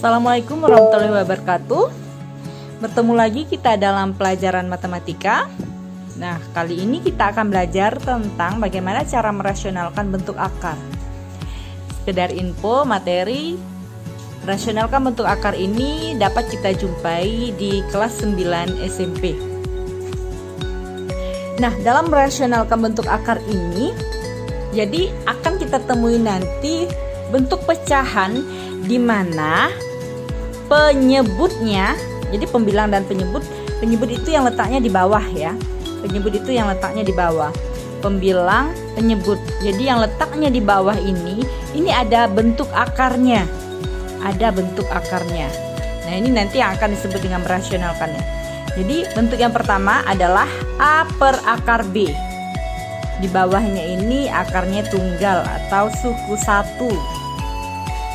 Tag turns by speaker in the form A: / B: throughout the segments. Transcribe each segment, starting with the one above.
A: Assalamualaikum warahmatullahi wabarakatuh. Bertemu lagi kita dalam pelajaran matematika. Nah, kali ini kita akan belajar tentang bagaimana cara merasionalkan bentuk akar. Sekedar info materi, rasionalkan bentuk akar ini dapat kita jumpai di kelas 9 SMP. Nah, dalam merasionalkan bentuk akar ini, jadi akan kita temui nanti bentuk pecahan di mana penyebutnya, jadi pembilang dan penyebut itu yang letaknya di bawah ya. Penyebut itu yang letaknya di bawah. Pembilang, penyebut. Jadi yang letaknya di bawah ini ada bentuk akarnya. Ada bentuk akarnya. Nah, ini nanti yang akan disebut dengan merasionalkannya. Jadi bentuk yang pertama adalah A per akar B. Di bawahnya ini akarnya tunggal atau suku 1.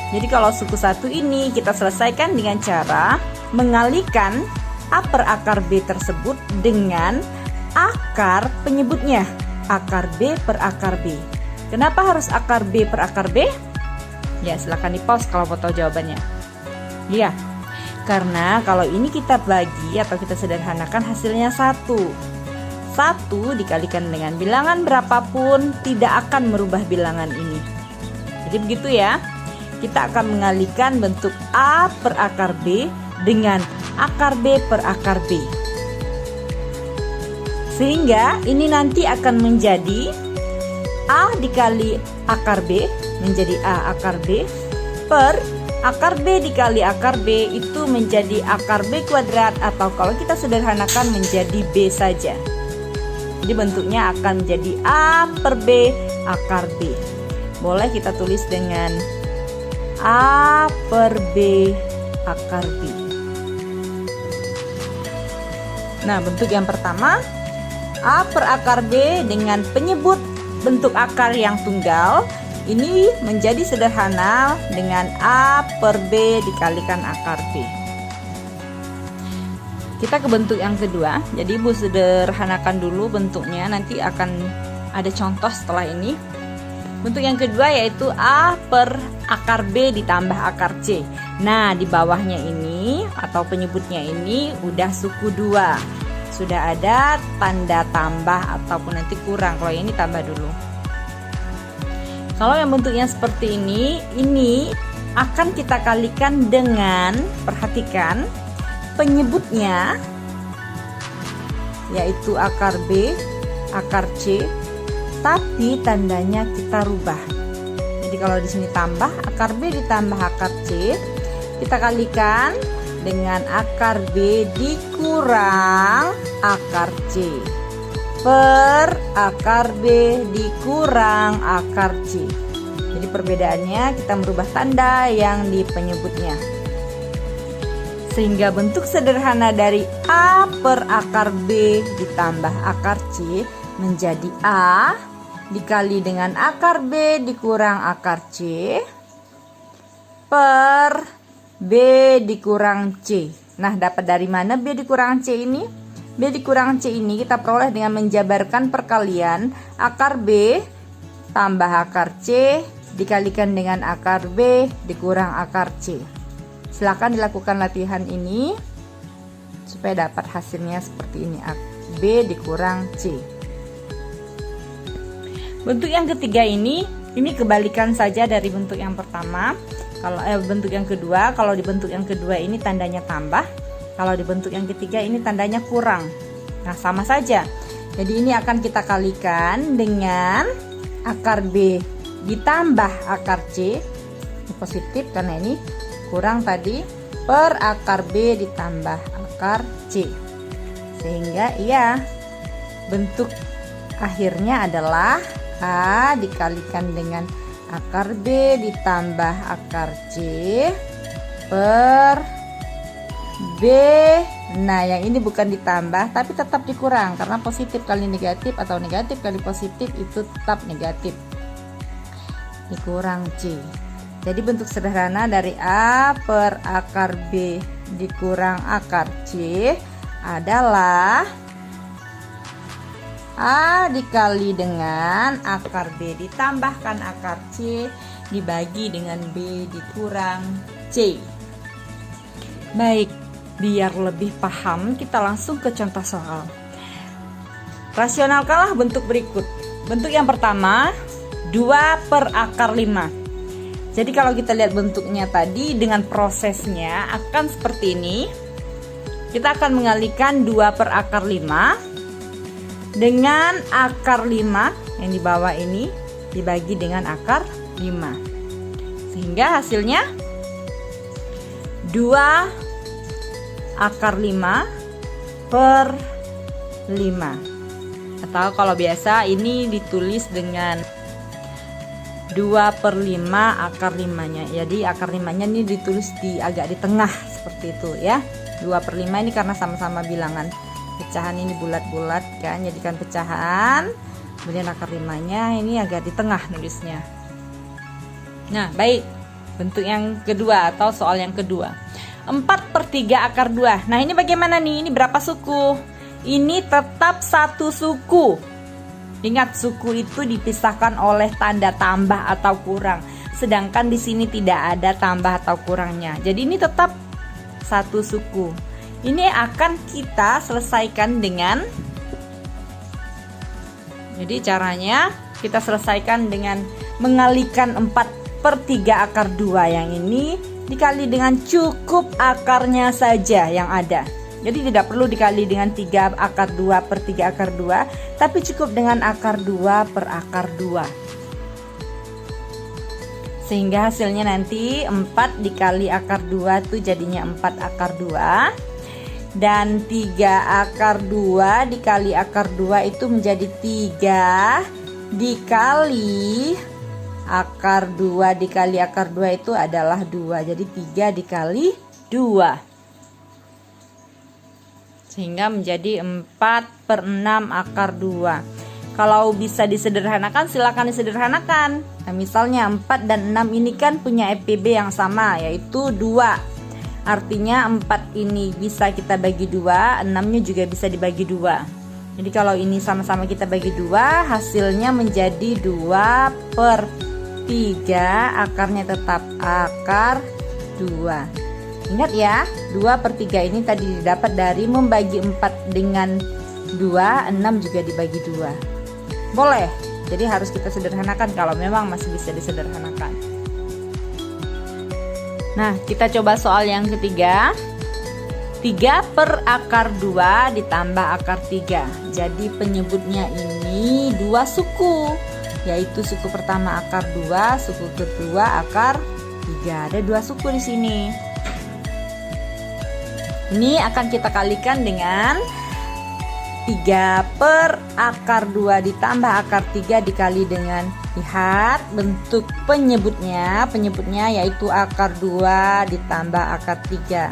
A: Jadi kalau suku 1 ini kita selesaikan dengan cara mengalihkan A per akar B tersebut dengan akar penyebutnya, akar B per akar B. Kenapa harus akar B per akar B? Ya, silahkan di pause kalau mau tahu jawabannya. Iya, karena kalau ini kita bagi atau kita sederhanakan hasilnya 1. 1 dikalikan dengan bilangan berapapun tidak akan merubah bilangan ini. Jadi begitu ya. Kita akan mengalihkan bentuk A per akar B dengan akar B per akar B. Sehingga ini nanti akan menjadi A dikali akar B menjadi A akar B per akar B dikali akar B itu menjadi akar B kuadrat, atau kalau kita sederhanakan menjadi B saja. Jadi bentuknya akan menjadi A per B akar B. Boleh kita tulis dengan A per B akar B. Nah, bentuk yang pertama A per akar B dengan penyebut bentuk akar yang tunggal ini menjadi sederhana dengan A per B dikalikan akar B. Kita ke bentuk yang kedua. Jadi Ibu sederhanakan dulu bentuknya, nanti akan ada contoh setelah ini. Bentuk yang kedua yaitu A per akar B ditambah akar C. Nah, di bawahnya ini atau penyebutnya ini udah suku 2. Sudah ada tanda tambah ataupun nanti kurang. Kalau ini tambah dulu. Kalau yang bentuknya seperti ini akan kita kalikan dengan, perhatikan, penyebutnya yaitu akar B, akar C, tapi tandanya kita rubah. Jadi kalau di sini tambah akar B ditambah akar C, kita kalikan dengan akar B dikurang akar C per akar B dikurang akar C. Jadi perbedaannya kita merubah tanda yang di penyebutnya. Sehingga bentuk sederhana dari A per akar B ditambah akar C menjadi A dikali dengan akar B dikurang akar C per B dikurang C. Nah, dapat dari mana B dikurang C ini? B dikurang C ini kita peroleh dengan menjabarkan perkalian akar B tambah akar C dikalikan dengan akar B dikurang akar C. Silakan dilakukan latihan ini supaya dapat hasilnya seperti ini, B dikurang C. Bentuk yang ketiga ini kebalikan saja dari bentuk yang pertama. Kalau bentuk yang kedua, kalau di bentuk yang kedua ini tandanya tambah, kalau di bentuk yang ketiga ini tandanya kurang. Nah, sama saja. Jadi ini akan kita kalikan dengan akar B ditambah akar C. Ini positif karena ini kurang tadi, per akar B ditambah akar C. Sehingga bentuk akhirnya adalah A dikalikan dengan akar B ditambah akar C per B. Nah, yang ini bukan ditambah tapi tetap dikurang karena positif kali negatif atau negatif kali positif itu tetap negatif. Dikurang C. Jadi bentuk sederhana dari A per akar B dikurang akar C adalah A dikali dengan akar B ditambahkan akar C dibagi dengan B dikurang C. Baik, biar lebih paham kita langsung ke contoh soal. Rasionalkanlah bentuk berikut. Bentuk yang pertama 2/5. Jadi kalau kita lihat bentuknya tadi dengan prosesnya akan seperti ini. Kita akan mengalihkan 2/5 dengan akar 5 yang di bawah ini dibagi dengan akar 5. Sehingga hasilnya 2/5/5. Atau kalau biasa ini ditulis dengan 2/5 akar 5-nya. Jadi akar 5-nya ini ditulis agak di tengah seperti itu ya. 2/5 ini karena sama-sama bilangan. Pecahan ini bulat-bulat kan, jadikan pecahan. Kemudian akar 5-nya ini agak di tengah nulisnya. Nah, baik. Bentuk yang kedua atau soal yang kedua. 4/3 akar 2. Nah, ini bagaimana nih? Ini berapa suku? Ini tetap satu suku. Ingat, suku itu dipisahkan oleh tanda tambah atau kurang. Sedangkan di sini tidak ada tambah atau kurangnya. Jadi ini tetap satu suku. Ini akan kita selesaikan dengan, jadi caranya kita selesaikan dengan mengalihkan 4/3 akar 2 yang ini dikali dengan cukup akarnya saja yang ada. Jadi tidak perlu dikali dengan 3 akar 2/3 akar 2, tapi cukup dengan akar 2/akar 2. Sehingga hasilnya nanti 4 dikali akar 2 itu jadinya 4 akar 2. Dan 3 akar 2 dikali akar 2 itu menjadi 3 dikali akar 2 dikali akar 2 itu adalah 2. Jadi 3 dikali 2. Sehingga menjadi 4/6 akar 2. Kalau bisa disederhanakan silakan disederhanakan. Nah, misalnya 4 dan 6 ini kan punya FPB yang sama, yaitu 2. Artinya 4 ini bisa kita bagi 2, 6-nya juga bisa dibagi 2. Jadi kalau ini sama-sama kita bagi 2, hasilnya menjadi 2/3, akarnya tetap akar 2. Ingat ya, 2/3 ini tadi didapat dari membagi 4 dengan 2, 6 juga dibagi 2. Boleh, jadi harus kita sederhanakan kalau memang masih bisa disederhanakan. Nah, kita coba soal yang ketiga. 3/akar 2 ditambah akar 3. Jadi penyebutnya ini 2 suku, yaitu suku pertama akar 2, suku kedua akar 3. Ada 2 suku di sini. Ini akan kita kalikan dengan 3/akar 2 ditambah akar 3 dikali dengan, lihat bentuk penyebutnya. Penyebutnya yaitu akar 2 ditambah akar 3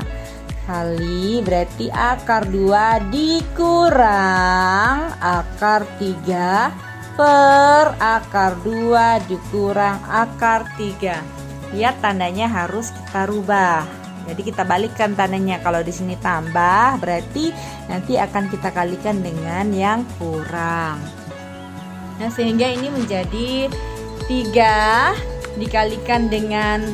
A: kali, berarti akar 2 dikurang akar 3 per akar 2 dikurang akar 3. Lihat tandanya harus kita rubah. Jadi kita balikkan tandanya. Kalau di sini tambah, berarti nanti akan kita kalikan dengan yang kurang. Nah, sehingga ini menjadi 3 dikalikan dengan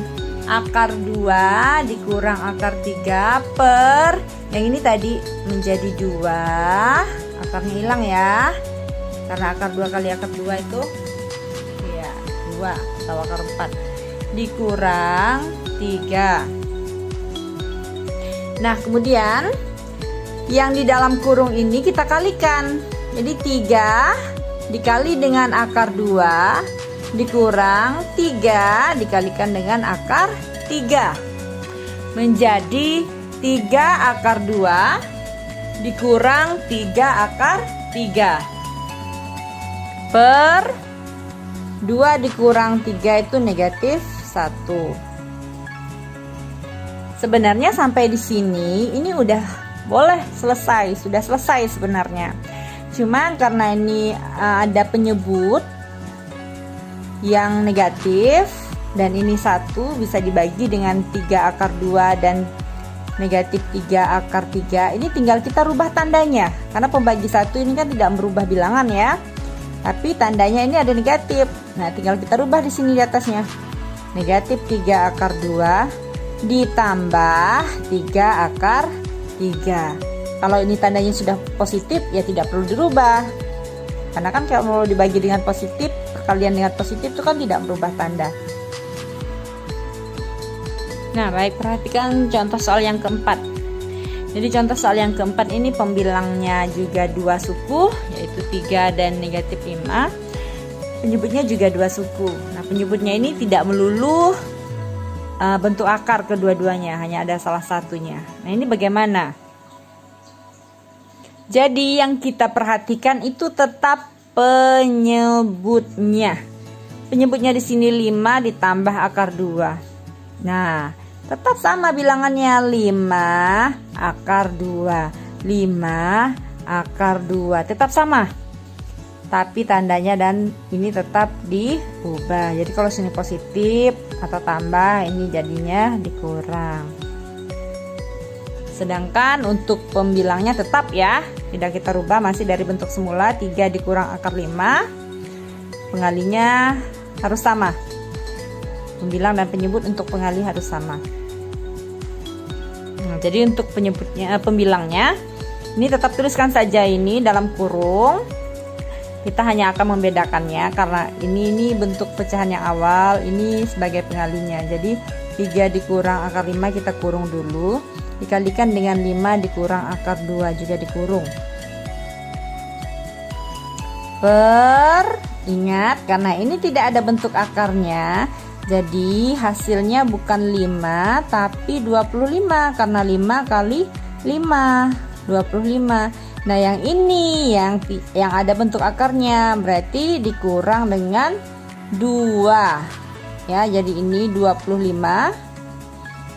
A: akar 2 dikurang akar 3 per, yang ini tadi menjadi 2, akarnya hilang ya. Karena akar 2 kali akar 2 itu ya 2 atau akar 4 dikurang 3. Nah, kemudian yang di dalam kurung ini kita kalikan. Jadi 3 dikali dengan akar 2 dikurang 3 dikalikan dengan akar 3. Menjadi 3 akar 2 dikurang 3 akar 3. Per 2 dikurang 3 itu negatif 1. Sebenarnya sampai di sini ini udah boleh selesai, sudah selesai sebenarnya. Cuma karena ini ada penyebut yang negatif dan ini 1 bisa dibagi dengan 3 akar 2 dan negatif 3 akar 3. Ini tinggal kita rubah tandanya. Karena pembagi 1 ini kan tidak merubah bilangan ya. Tapi tandanya ini ada negatif. Nah, tinggal kita rubah di sini di atasnya. Negatif 3 akar 2 ditambah 3 akar 3. Kalau ini tandanya sudah positif ya tidak perlu dirubah. Karena kan kalau dibagi dengan positif, perkalian dengan positif itu kan tidak berubah tanda. Nah, baik, perhatikan contoh soal yang keempat. Jadi contoh soal yang keempat ini pembilangnya juga 2 suku, yaitu 3 dan negatif 5. Penyebutnya juga 2 suku. Nah, penyebutnya ini tidak melulu bentuk akar kedua-duanya, hanya ada salah satunya. Nah, ini bagaimana? Jadi yang kita perhatikan itu tetap penyebutnya. Penyebutnya di sini 5 ditambah akar 2. Nah, tetap sama bilangannya, 5 akar 2. 5 akar 2 tetap sama. Tapi tandanya dan ini tetap diubah. Jadi kalau sini positif atau tambah, ini jadinya dikurang. Sedangkan untuk pembilangnya tetap ya, tidak kita rubah, masih dari bentuk semula, 3 dikurang akar 5. Pengalinya harus sama. Pembilang dan penyebut untuk pengali harus sama. Nah, jadi untuk pembilangnya ini tetap tuliskan saja ini dalam kurung. Kita hanya akan membedakannya karena ini bentuk pecahan yang awal, ini sebagai pengalinya. Jadi 3 dikurang akar 5 kita kurung dulu, dikalikan dengan 5 dikurang akar 2 juga dikurung. Ingat, karena ini tidak ada bentuk akarnya, jadi hasilnya bukan 5 tapi 25, karena 5 kali 5 25. Nah, yang ini yang ada bentuk akarnya, berarti dikurang dengan 2 ya. Jadi ini 25,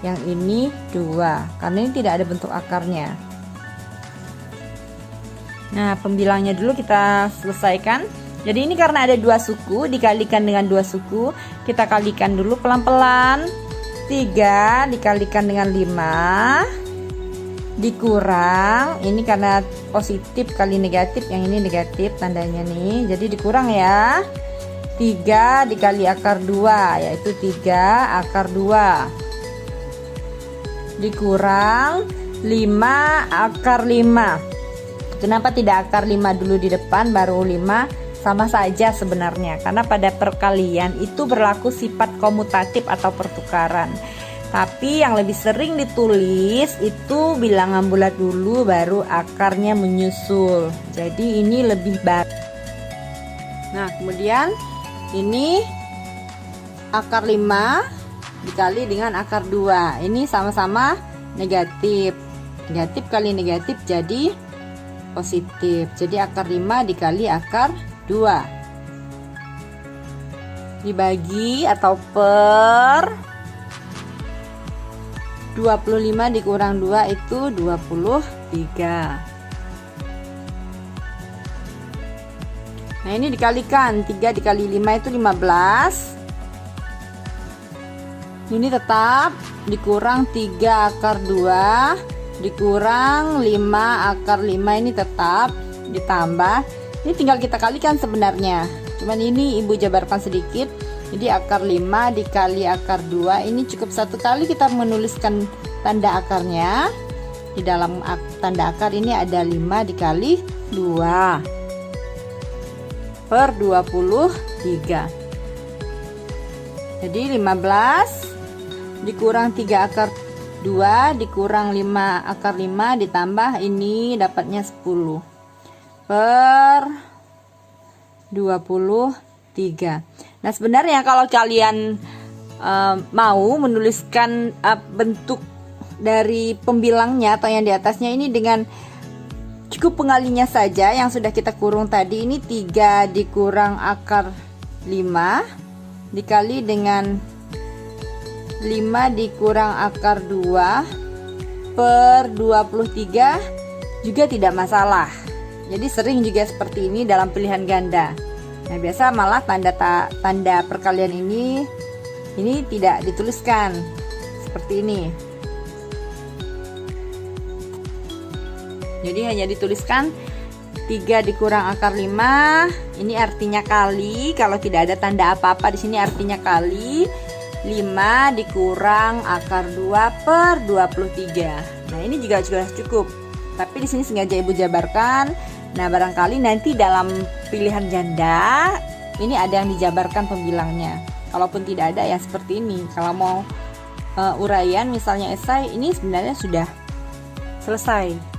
A: yang ini 2, karena ini tidak ada bentuk akarnya. Nah, pembilangnya dulu kita selesaikan. Jadi ini karena ada 2 suku, dikalikan dengan 2 suku, kita kalikan dulu pelan-pelan. 3 dikalikan dengan 5 dikurang, ini karena positif kali negatif, yang ini negatif tandanya nih, jadi dikurang ya. 3 dikali akar 2 yaitu 3 akar 2 dikurang 5 akar 5. Kenapa tidak akar 5 dulu di depan baru 5? Sama saja sebenarnya, karena pada perkalian itu berlaku sifat komutatif atau pertukaran. Tapi yang lebih sering ditulis itu bilangan bulat dulu baru akarnya menyusul. Jadi ini lebih baik. Nah, kemudian ini akar 5 dikali dengan akar 2. Ini sama-sama negatif. Negatif kali negatif jadi positif. Jadi akar 5 dikali akar 2. Dibagi atau per 25 dikurang 2 itu 23. Nah, ini dikalikan, 3 dikali 5 itu 15. Ini tetap dikurang 3 akar 2 dikurang 5 akar 5, ini tetap ditambah. Ini tinggal kita kalikan sebenarnya, cuman ini ibu jabarkan sedikit. Jadi akar 5 dikali akar 2, ini cukup satu kali kita menuliskan tanda akarnya. Di dalam tanda akar ini ada 5 dikali 2 per 23. Jadi 15 dikurang 3 akar 2 dikurang 5 akar 5 ditambah ini dapatnya 10 per 23. Nah, sebenarnya kalau kalian mau menuliskan bentuk dari pembilangnya atau yang di atasnya ini dengan cukup pengalinya saja yang sudah kita kurung tadi, ini 3 dikurang akar 5 dikali dengan 5 dikurang akar 2 per 23 juga tidak masalah. Jadi sering juga seperti ini dalam pilihan ganda. Nah, biasa malah tanda perkalian ini tidak dituliskan seperti ini. Jadi hanya dituliskan 3 dikurang akar 5, ini artinya kali. Kalau tidak ada tanda apa-apa di sini artinya kali 5 dikurang akar 2/23. Nah, ini juga sudah cukup. Tapi di sini sengaja Ibu jabarkan. Nah, barangkali nanti dalam pilihan janda ini ada yang dijabarkan pembilangnya. Kalaupun tidak ada ya seperti ini. Kalau mau uraian misalnya esai, ini sebenarnya sudah selesai.